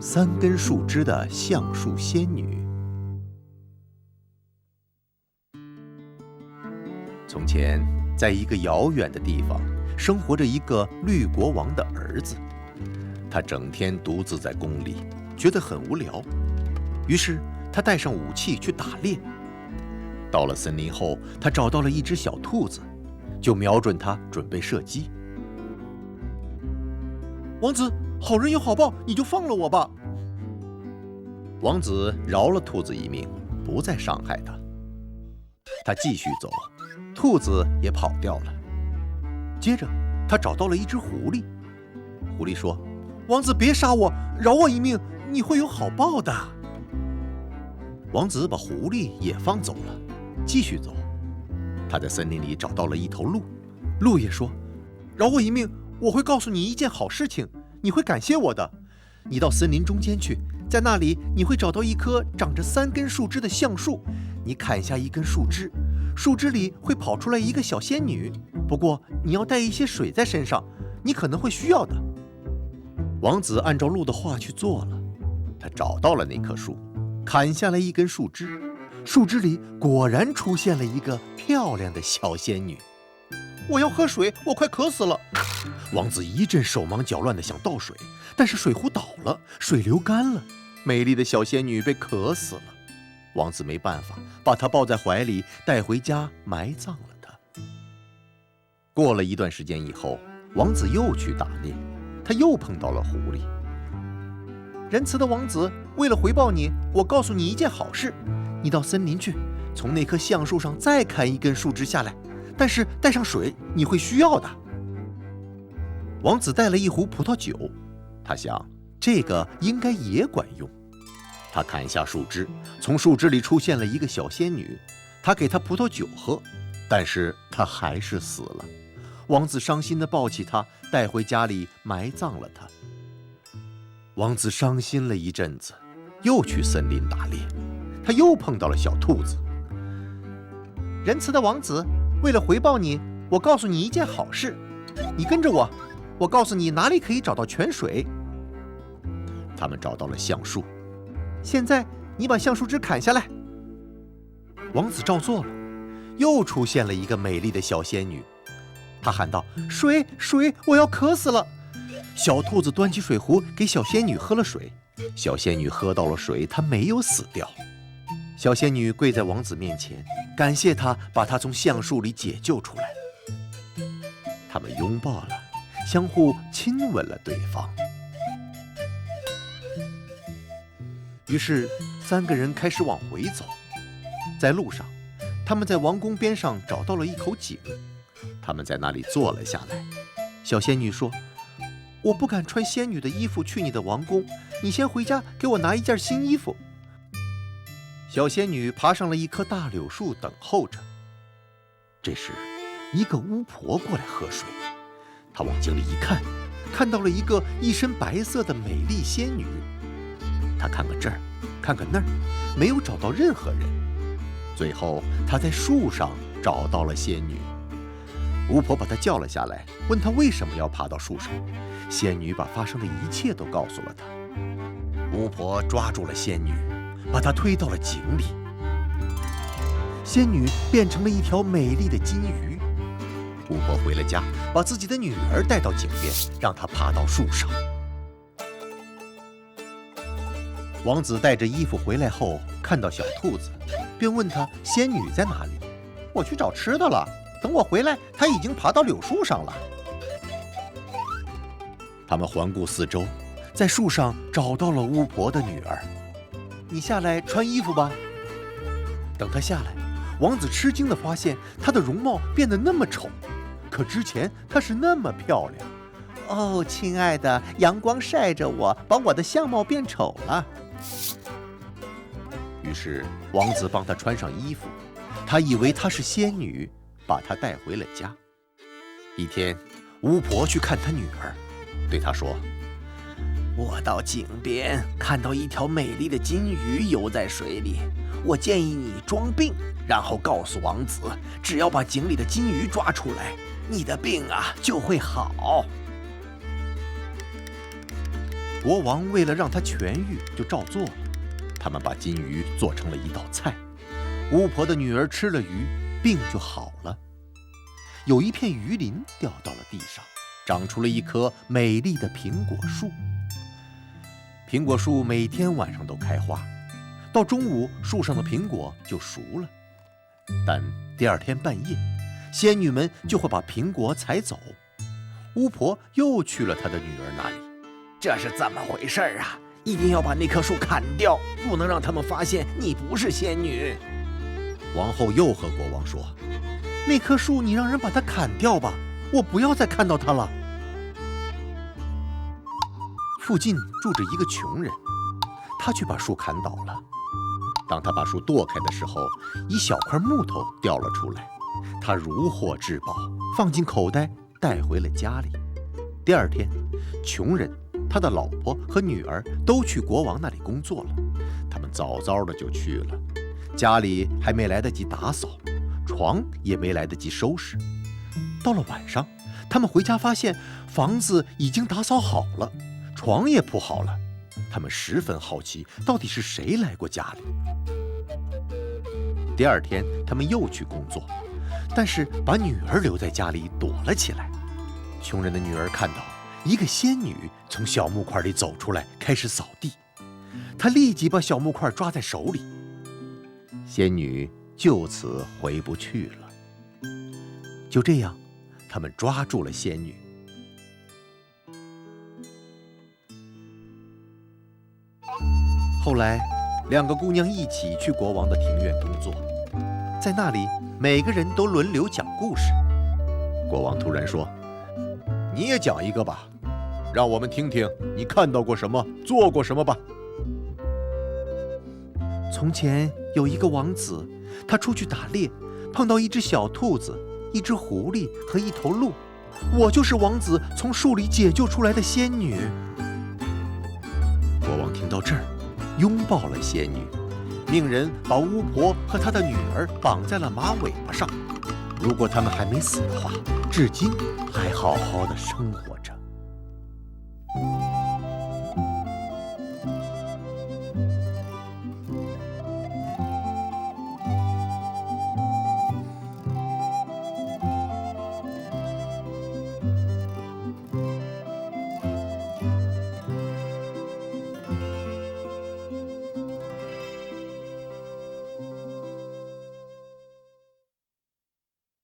3根树枝的橡树仙女。从前，在一个遥远的地方，生活着一个绿国王的儿子。他整天独自在宫里，觉得很无聊，于是他带上武器去打猎。到了森林后，他找到了一只小兔子，就瞄准它准备射击。王子，好人有好报，你就放了我吧。王子饶了兔子一命，不再伤害它。他继续走，兔子也跑掉了。接着，他找到了一只狐狸。狐狸说：“王子，别杀我，饶我一命，你会有好报的。”王子把狐狸也放走了，继续走。他在森林里找到了一头鹿，鹿也说：“饶我一命，我会告诉你一件好事情，你会感谢我的。你到森林中间去，在那里你会找到一棵长着3根树枝的橡树，你砍下一根树枝，树枝里会跑出来一个小仙女，不过你要带一些水在身上，你可能会需要的。”王子按照鹿的话去做了，他找到了那棵树，砍下来一根树枝，树枝里果然出现了一个漂亮的小仙女。我要喝水，我快渴死了。王子一阵手忙脚乱地想倒水，但是水壶倒了，水流干了，美丽的小仙女被渴死了。王子没办法，把她抱在怀里带回家埋葬了她。过了一段时间以后，王子又去打猎，他又碰到了狐狸。仁慈的王子，为了回报你，我告诉你一件好事，你到森林去，从那棵橡树上再砍一根树枝下来，但是带上水，你会需要的。王子带了一壶葡萄酒，他想这个应该也管用。他砍下树枝，从树枝里出现了一个小仙女，他给她葡萄酒喝，但是她还是死了。王子伤心地抱起她，带回家里埋葬了她。王子伤心了一阵子，又去森林打猎，他又碰到了小兔子。仁慈的王子，为了回报你，我告诉你一件好事，你跟着我，我告诉你哪里可以找到泉水。他们找到了橡树，现在你把橡树枝砍下来。王子照做了，又出现了一个美丽的小仙女。他喊道：“水，水，我要渴死了！”小兔子端起水壶给小仙女喝了水，小仙女喝到了水，她没有死掉。小仙女跪在王子面前，感谢他把她从橡树里解救出来。他们拥抱了，相互亲吻了对方。于是3个人开始往回走。在路上，他们在王宫边上找到了一口井，他们在那里坐了下来。小仙女说：“我不敢穿仙女的衣服去你的王宫，你先回家给我拿一件新衣服。”小仙女爬上了一棵大柳树等候着。这时，一个巫婆过来喝水，她往井里一看，看到了一个一身白色的美丽仙女。她看看这儿，看看那儿，没有找到任何人。最后，她在树上找到了仙女。巫婆把她叫了下来，问她为什么要爬到树上。仙女把发生的一切都告诉了她。巫婆抓住了仙女，把她推到了井里。仙女变成了一条美丽的金鱼。巫婆回了家，把自己的女儿带到井边，让她爬到树上。王子带着衣服回来后，看到小兔子，便问她仙女在哪里。我去找吃的了，等我回来，她已经爬到柳树上了。他们环顾四周，在树上找到了巫婆的女儿。你下来穿衣服吧。等她下来，王子吃惊地发现她的容貌变得那么丑，可之前她是那么漂亮。哦，亲爱的，阳光晒着我，把我的相貌变丑了。于是王子帮她穿上衣服，他以为她是仙女，把她带回了家。一天，巫婆去看她女儿，对她说：“我到井边看到一条美丽的金鱼游在水里，我建议你装病，然后告诉王子，只要把井里的金鱼抓出来，你的病就会好。国王为了让他痊愈，就照做了。他们把金鱼做成了一道菜，巫婆的女儿吃了鱼，病就好了。有一片鱼鳞掉到了地上，长出了一棵美丽的苹果树。苹果树每天晚上都开花，到中午树上的苹果就熟了。但第二天半夜，仙女们就会把苹果采走。巫婆又去了她的女儿那里。这是怎么回事啊？一定要把那棵树砍掉，不能让他们发现你不是仙女。王后又和国王说：“那棵树你让人把它砍掉吧，我不要再看到它了。”附近住着一个穷人，他却把树砍倒了。当他把树剁开的时候，一小块木头掉了出来，他如获至宝，放进口袋带回了家里。第二天，穷人、他的老婆和女儿都去国王那里工作了。他们早早的就去了，家里还没来得及打扫，床也没来得及收拾。到了晚上，他们回家发现房子已经打扫好了，床也铺好了。他们十分好奇，到底是谁来过家里。第二天，他们又去工作，但是把女儿留在家里躲了起来。穷人的女儿看到一个仙女从小木块里走出来，开始扫地。她立即把小木块抓在手里。仙女就此回不去了。就这样，他们抓住了仙女。后来，两个姑娘一起去国王的庭院工作，在那里，每个人都轮流讲故事。国王突然说：“你也讲一个吧，让我们听听你看到过什么，做过什么吧。”从前有一个王子，他出去打猎，碰到一只小兔子、一只狐狸和一头鹿。我就是王子从树里解救出来的仙女。国王听到这儿，拥抱了仙女，命人把巫婆和她的女儿绑在了马尾巴上。如果他们还没死的话，至今还好好的生活着。